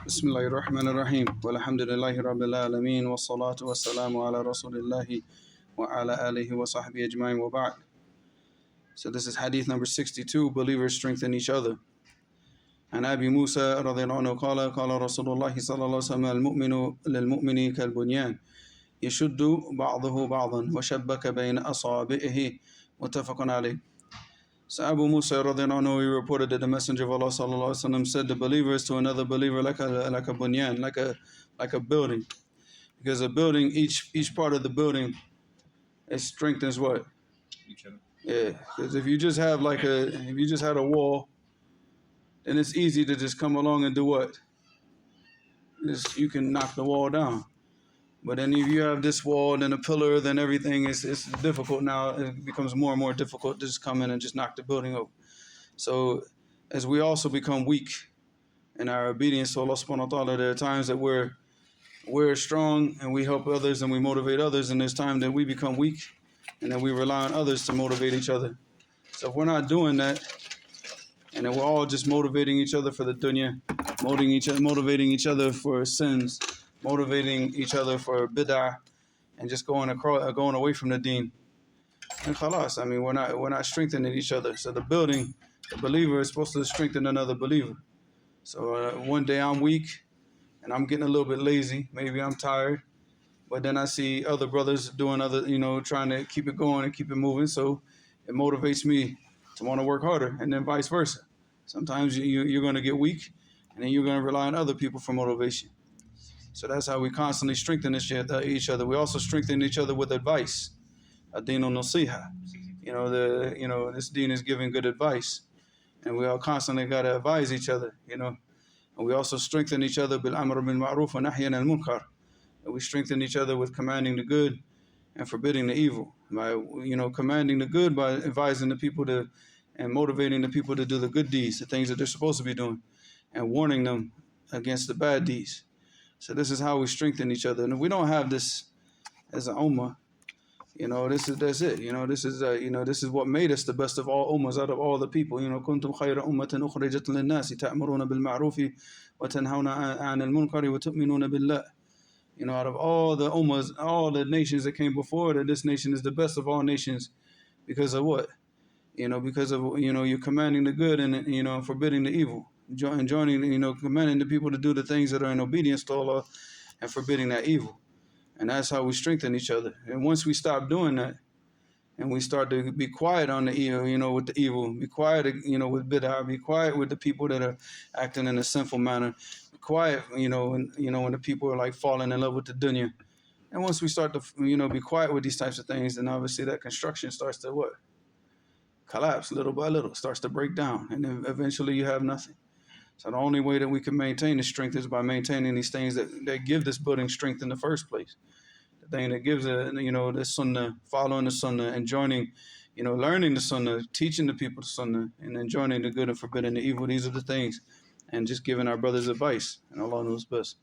بسم الله الرحمن الرحيم والحمد لله رب العالمين والصلاة والسلام على رسول الله وعلى آله وصحبه أجمعين وبعد. So this is Hadith number 62, believers strengthen each other. عن أبي موسى رضي الله عنه قال قال رسول الله صلى الله عليه وسلم المؤمن للمؤمن كالبنيان يشد بعضه بعضا وشبك بين أصابعه متفق عليه. So Abu Musa radiallahu anhu, he reported that the Messenger of Allah sallallahu alaihi wasallam said, the believer is to another believer like a bunyan, like a building, because a building, each part of the building, it strengthens what? Each other. Yeah, because if you just had a wall, then it's easy to just come along and do what? You can knock the wall down. But then if you have this wall, then a pillar, then everything is difficult now. It becomes more and more difficult to just come in and just knock the building over. So as we also become weak in our obedience to Allah subhanahu wa ta'ala, there are times that we're strong and we help others and we motivate others, and there's times that we become weak and then we rely on others to motivate each other. So if we're not doing that, and then we're all just motivating each other for the dunya, motivating each other for sins, motivating each other for bid'ah, and just going away from the deen. And khalas, I mean, we're not strengthening each other. So the believer is supposed to strengthen another believer. So one day I'm weak, and I'm getting a little bit lazy. Maybe I'm tired, but then I see other brothers doing trying to keep it going and keep it moving. So it motivates me to want to work harder, and then vice versa. Sometimes you're going to get weak, and then you're going to rely on other people for motivation. So that's how we constantly strengthen each other. We also strengthen each other with advice. Ad-dinu nasiha. This deen is giving good advice. And we all constantly got to advise each other, And we also strengthen each other bil-amr bil-ma'ruf wa nahyan al-munkar. And we strengthen each other with commanding the good and forbidding the evil. By, commanding the good by advising the people and motivating the people to do the good deeds, the things that they're supposed to be doing, and warning them against the bad deeds. So this is how we strengthen each other. And if we don't have this as an ummah, that's it. This is what made us the best of all ummahs out of all the people. Kuntum khayra ummatin ukhrijat lin-nasi ta'muruna bil ma'rufi wa tanhauna 'anil munkari wa tu'minuna billah. Out of all the ummahs, all the nations that came before, that this nation is the best of all nations because of what? Because of you're commanding the good and forbidding the evil. Commanding the people to do the things that are in obedience to Allah and forbidding that evil. And that's how we strengthen each other. And once we stop doing that, and we start to be quiet on the evil, with the evil, be quiet, with bid'ah, be quiet with the people that are acting in a sinful manner, be quiet, when the people are like falling in love with the dunya. And once we start to, be quiet with these types of things, then obviously that construction starts to what? Collapse little by little, starts to break down, and then eventually you have nothing. So the only way that we can maintain the strength is by maintaining these things that give this building strength in the first place. The thing that gives the sunnah, following the sunnah, and joining, learning the sunnah, teaching the people the sunnah, and then joining the good and forbidding the evil. These are the things. And just giving our brothers advice. And Allah knows best.